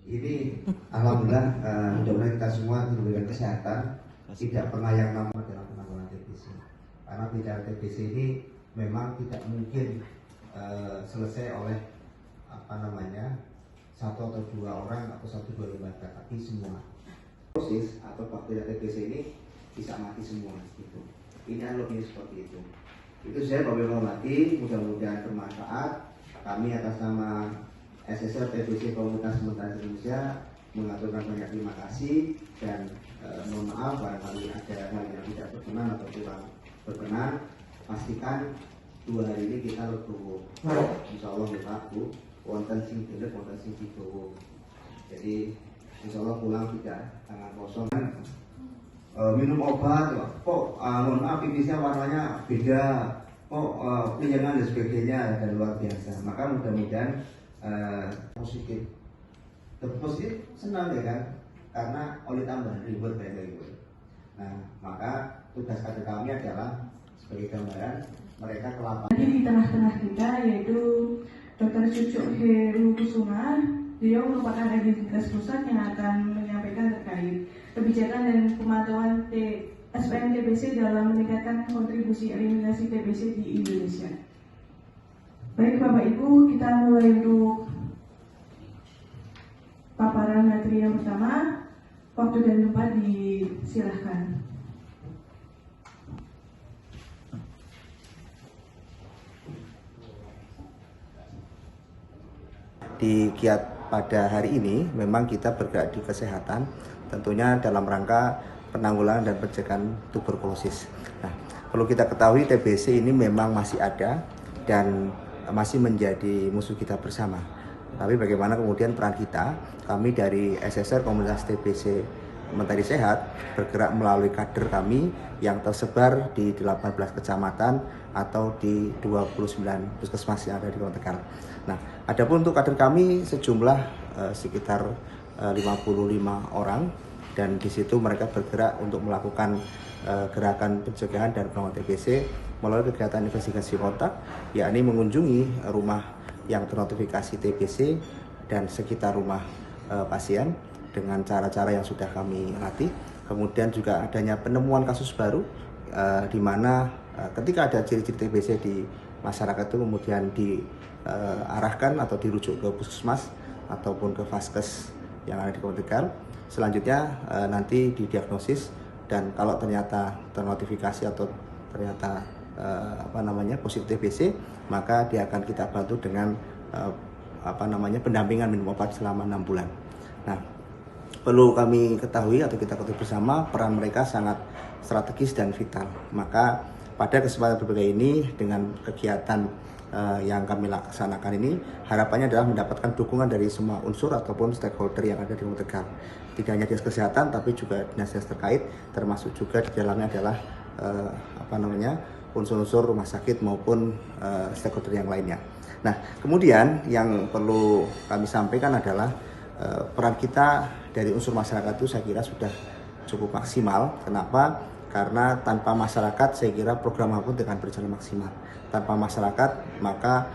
Ini alhamdulillah mudah-mudahan kita semua diberikan kesehatan, tidak pernah yang namanya dalam penanggulangan TBC. Karena bicara TBC ini memang tidak mungkin selesai oleh satu atau dua orang atau satu dua lembaga, tapi semua proses atau bakteri TBC ini bisa mati semua gitu. Ini analoginya seperti itu. Itu saya Bapak menghormati, mudah-mudahan bermanfaat. Kami atas nama SSR TBC Komunitas Sementara Indonesia mengaturkan banyak terima kasih dan mohon maaf barangkali ada hal yang tidak berkenan atau kurang berkenan. Pastikan 2 hari ini kita legowo. Insya Allah ya Pak Bu, wonten sing delek wonten sing digowo. Jadi insya Allah pulang tidak tangan kosong. Minum obat, kok mohon maaf pipisnya warnanya beda, kok penyengan dan sebagainya, dan luar biasa. Maka mudah-mudahan positif. Positif senang ya kan, karena oleh tambahan ribet banyak ribet. Nah, maka tugas kader kami adalah sebagai gambaran mereka kelapa. Jadi di tengah-tengah kita yaitu Dr. Cucuk Heru Kusuma. Beliau merupakan identitas pusat yang akan menyampaikan terkait kebijakan dan pemantauan SPM TBC dalam meningkatkan kontribusi eliminasi TBC di Indonesia. Baik Bapak Ibu, kita mulai untuk paparan materi yang pertama. Waktu dan tempat disilahkan. Di kiat pada hari ini memang kita bergerak di kesehatan, tentunya dalam rangka penanggulangan dan pencegahan tuberkulosis. Nah, perlu kita ketahui TBC ini memang masih ada dan masih menjadi musuh kita bersama. Tapi bagaimana kemudian peran kita? Kami dari SSR Komunitas TBC Mentari Sehat bergerak melalui kader kami yang tersebar di 18 kecamatan atau di 29 puskesmas yang ada di Kota Tegal. Nah, adapun untuk kader kami sejumlah sekitar 55 orang, dan di situ mereka bergerak untuk melakukan gerakan pencegahan dan penanggulangan TBC melalui kegiatan investigasi kontak, yakni mengunjungi rumah yang ternotifikasi TBC dan sekitar rumah pasien dengan cara-cara yang sudah kami latih. Kemudian juga adanya penemuan kasus baru di mana ketika ada ciri-ciri TBC di masyarakat itu kemudian diarahkan atau dirujuk ke puskesmas ataupun ke vaskes yang ada di Kota Tegal. Selanjutnya nanti didiagnosis, dan kalau ternyata ternotifikasi atau ternyata positif TBC, maka dia akan kita bantu dengan pendampingan minum obat selama 6 bulan. Nah, perlu kami ketahui atau kita ketahui bersama, peran mereka sangat strategis dan vital. Maka pada kesempatan berbagai ini dengan kegiatan yang kami laksanakan ini, harapannya adalah mendapatkan dukungan dari semua unsur ataupun stakeholder yang ada di Kota Tegal. Tidak hanya dinas kesehatan, tapi juga dinas-dinas terkait, termasuk juga di dalamnya adalah unsur-unsur rumah sakit maupun stakeholder yang lainnya. Nah, kemudian yang perlu kami sampaikan adalah peran kita dari unsur masyarakat itu saya kira sudah cukup maksimal. Kenapa? Karena tanpa masyarakat saya kira program apapun akan berjalan maksimal. Tanpa masyarakat maka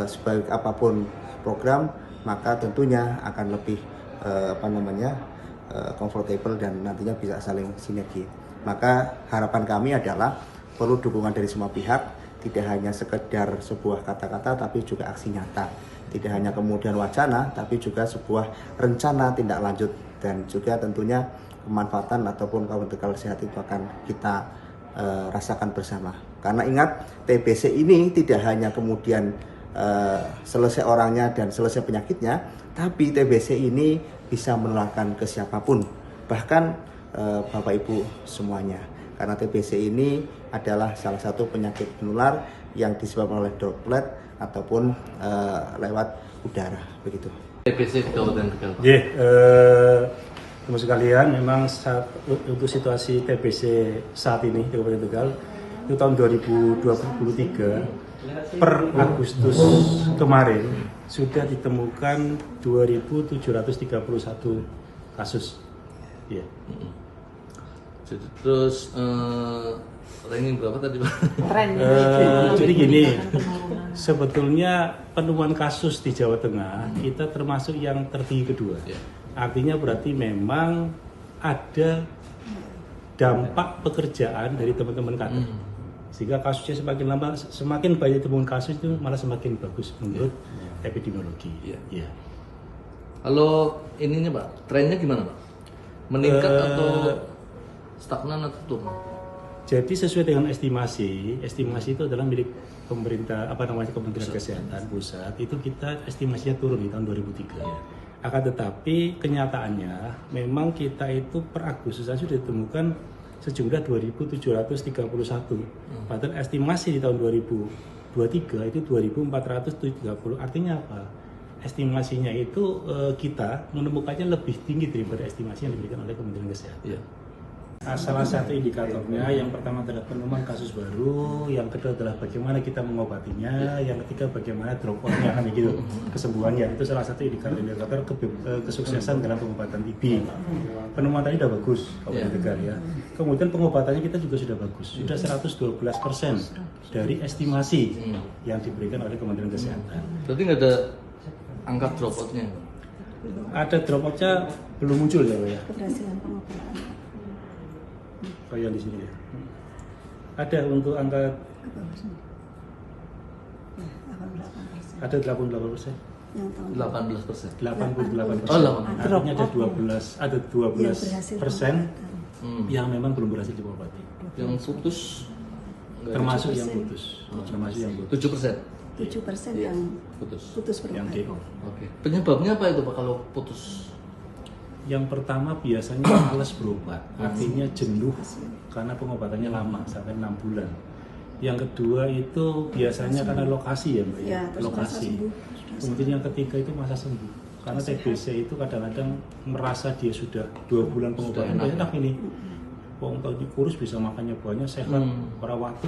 sebaik apapun program maka tentunya akan lebih comfortable dan nantinya bisa saling sinergi. Maka harapan kami adalah perlu dukungan dari semua pihak, tidak hanya sekedar sebuah kata-kata tapi juga aksi nyata. Tidak hanya kemudian wacana tapi juga sebuah rencana tindak lanjut, dan juga tentunya kemanfaatan ataupun kawan Tegal Sehat itu akan kita rasakan bersama. Karena ingat, TBC ini tidak hanya kemudian selesai orangnya dan selesai penyakitnya, tapi TBC ini bisa menularkan ke siapapun, bahkan Bapak Ibu semuanya. Karena TBC ini adalah salah satu penyakit menular yang disebabkan oleh droplet ataupun lewat udara, begitu. TBC di Kabupaten Tegal. Teman sekalian, memang untuk situasi TBC saat ini di Kabupaten Tegal itu tahun 2023 per Agustus kemarin sudah ditemukan 2.731 kasus. Ya. Jadi terus ranking berapa tadi Pak? Jadi gini, sebetulnya penemuan kasus di Jawa Tengah kita termasuk yang tertinggi kedua. Ya. Artinya berarti memang ada dampak pekerjaan dari teman-teman kader. Sehingga kasusnya semakin lama, semakin banyak temuan kasus itu malah semakin bagus menurut epidemiologi. Iya. Ya. Kalau ininya Pak, trennya gimana Pak? Meningkat atau stagnan atau turun? Jadi sesuai dengan estimasi itu adalah milik pemerintah, Kementerian Kesehatan pusat. Itu kita estimasinya turun di tahun 2003. Akan tetapi kenyataannya memang kita itu per Agustus sudah ditemukan sejumlah 2.731. Padahal estimasi di tahun 2023 itu 2.430. Artinya apa? Estimasinya itu kita menemukannya lebih tinggi daripada estimasi yang diberikan oleh Kementerian Kesehatan. Iya. Salah satu indikatornya yang pertama adalah penemuan kasus baru, yang kedua adalah bagaimana kita mengobatinya, yang ketiga bagaimana drop out-nya kan gitu, kesembuhannya. Itu salah satu indikator kesuksesan dalam pengobatan TB. Penemuan tadi sudah bagus, Kabupaten Tegal ya. Kemudian pengobatannya kita juga sudah bagus, sudah 112% dari estimasi yang diberikan oleh Kementerian Kesehatan. Berarti nggak ada angka drop out-nya? Ada drop out-nya belum muncul ya Pak ya? Keberhasilan pengobatan. Kayak di sini ya. Ada untuk angka Ke bawah sini. Ya, 88%. ada 88%. Yang tahun 18%. 88%. Oh, 88%. Artinya ada 12% yang memang belum berhasil diobati. Yang putus nggak ada? Termasuk yang putus. Termasuk yang putus. 7%. 7% Iya, yang putus. putus Yang pengobatan. DO. Oke. Penyebabnya apa itu Pak kalau putus? Yang pertama biasanya malas berobat, artinya jenuh karena pengobatannya lama sampai 6 bulan. Yang kedua itu biasanya karena lokasi ya Mbak ya, Ya, terus merasa lokasi. sembuh. Kemudian yang ketiga itu masa sembuh. Karena TBC itu kadang-kadang merasa dia sudah 2 bulan pengobatan Sudah enak. enak ini. Wong tahu kurus bisa makannya banyak sehat, para waktu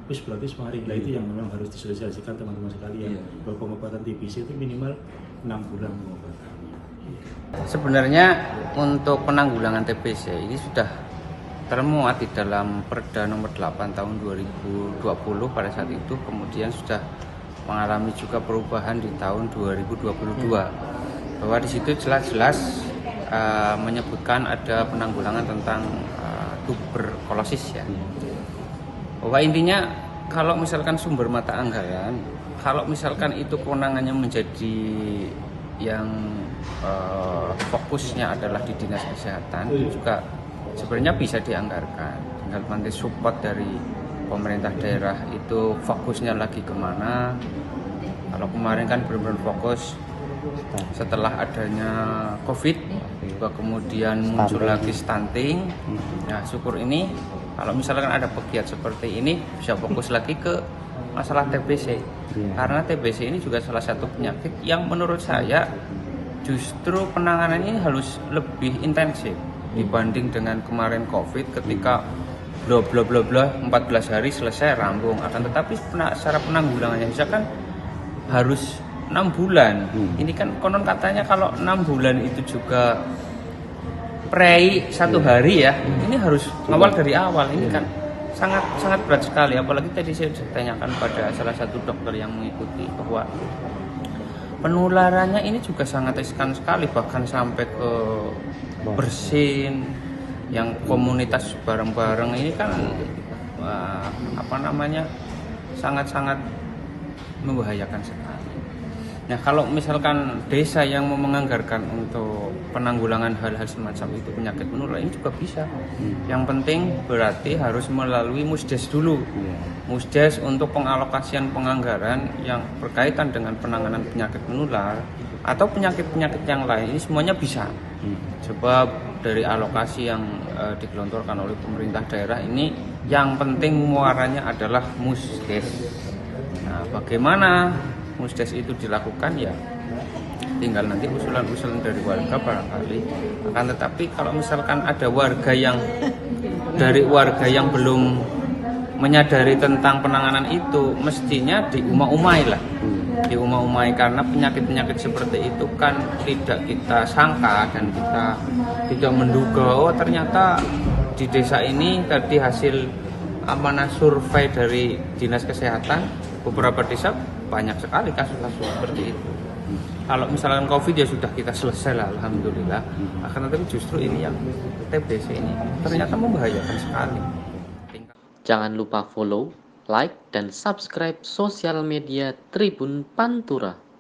wis berarti semari. Lah itu yang memang harus disosialisasikan teman-teman sekalian. Bahwa pengobatan TBC itu minimal 6 bulan pengobatan. Sebenarnya untuk penanggulangan TBC ini sudah termuat di dalam Perda nomor 8 tahun 2020 pada saat itu, kemudian sudah mengalami juga perubahan di tahun 2022 bahwa di situ jelas-jelas menyebutkan ada penanggulangan tentang tuberkulosis ya. Bahwa intinya kalau misalkan sumber mata anggaran, kalau misalkan itu kewenangannya menjadi yang fokusnya adalah di dinas kesehatan, itu juga sebenarnya bisa dianggarkan. Tinggal nanti support dari pemerintah daerah itu fokusnya lagi kemana. Kalau kemarin kan benar-benar fokus setelah adanya COVID, juga kemudian muncul lagi stunting. Nah, syukur ini kalau misalkan ada pegiat seperti ini bisa fokus lagi ke masalah TBC. Karena TBC ini juga salah satu penyakit yang menurut saya justru penanganannya harus lebih intensif dibanding dengan kemarin COVID ketika bla 14 hari selesai rampung. Akan tetapi secara penanggulangannya misalkan harus 6 bulan. Ini kan konon katanya kalau 6 bulan itu juga prei 1 hari ya. Ini harus awal dari awal. Ini kan sangat berat sekali. Apalagi tadi saya tanyakan pada salah satu dokter yang mengikuti bahwa penularannya ini juga sangat riskan sekali, bahkan sampai ke bersin yang komunitas bareng-bareng ini kan sangat-sangat membahayakan sekali. Nah, kalau misalkan desa yang mau menganggarkan untuk penanggulangan hal-hal semacam itu penyakit menular ini juga bisa. Yang penting berarti harus melalui Musdes dulu. Musdes untuk pengalokasian penganggaran yang berkaitan dengan penanganan penyakit menular atau penyakit-penyakit yang lain ini semuanya bisa. Sebab dari alokasi yang digelontorkan oleh pemerintah daerah ini yang penting muaranya adalah Musdes. Nah, bagaimana Musdes itu dilakukan ya tinggal nanti usulan-usulan dari warga barangkali. Akan tetapi kalau misalkan ada warga yang belum menyadari tentang penanganan itu, mestinya diumai-umai lah. Diumai-umai karena penyakit-penyakit seperti itu kan tidak kita sangka dan kita tidak menduga, oh ternyata di desa ini tadi hasil amanah survei dari Dinas Kesehatan, beberapa desa banyak sekali kasus-kasus seperti itu. Kalau misalkan COVID ya sudah kita selesai lah, alhamdulillah. Akan tetapi justru ini yang TBC ini ternyata membahayakan sekali. Jangan lupa follow, like, dan subscribe sosial media Tribun Pantura.